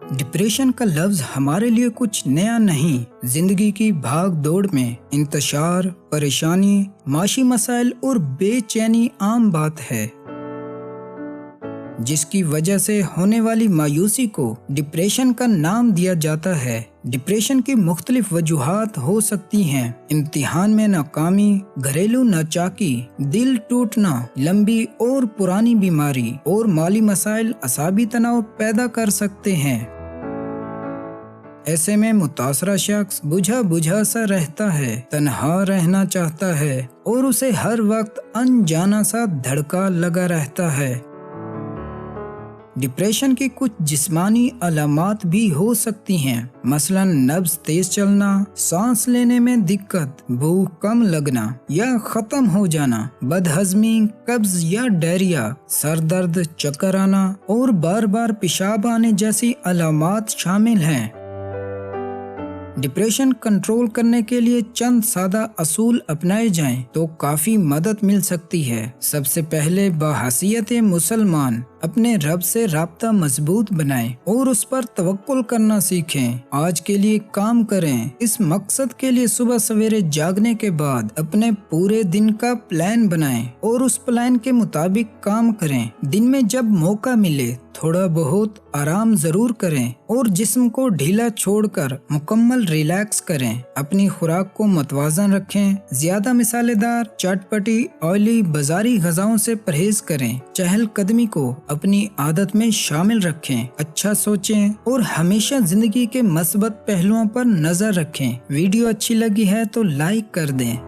Depression का लफ्ज हमारे लिए कुछ नया नहीं। जिंदगी की भाग दौड़ में इंतशार, परेशानी, माशी मसाइल और बेचैनी आम बात है, जिसकी वजह से होने वाली मायूसी को डिप्रेशन का नाम दिया जाता है। डिप्रेशन की मुख्तलिफ वजूहात हो सकती हैं। इम्तिहान में नाकामी, घरेलू नाचाकी, दिल टूटना, लंबी और पुरानी बीमारी और माली मसाइल असाबी तनाव पैदा कर सकते हैं। ऐसे में मुतासरा शख्स बुझा बुझा सा रहता है, तन्हा रहना चाहता है और उसे हर वक्त अनजाना सा धड़का लगा रहता है। डिप्रेशन की कुछ जिस्मानी अलामात भी हो सकती हैं, मसलन नब्ज तेज चलना, सांस लेने में दिक्कत, भूख कम लगना या खत्म हो जाना, बदहजमी, कब्ज या डायरिया, सर दर्द, चक्कर आना और बार बार पेशाब आने जैसी अलामात शामिल हैं। डिप्रेशन कंट्रोल करने के लिए चंद सादा असूल अपनाए जाएं तो काफी मदद मिल सकती है। सबसे पहले बहैसियत मुसलमान अपने रब से राब्ता मजबूत बनाएं और उस पर तवक्कुल करना सीखें। आज के लिए काम करें। इस मकसद के लिए सुबह सवेरे जागने के बाद अपने पूरे दिन का प्लान बनाएं और उस प्लान के मुताबिक काम करें। दिन में जब मौका मिले थोड़ा बहुत आराम जरूर करें और जिस्म को ढीला छोड़कर मुकम्मल रिलैक्स करें। अपनी खुराक को मतवाजन रखें। ज्यादा मसालेदार, चटपटी, ऑयली, बाजारी गज़ाओं से परहेज करें। चहलकदमी को अपनी आदत में शामिल रखें। अच्छा सोचें और हमेशा जिंदगी के मस्बत पहलुओं पर नजर रखें। वीडियो अच्छी लगी है तो लाइक कर दें।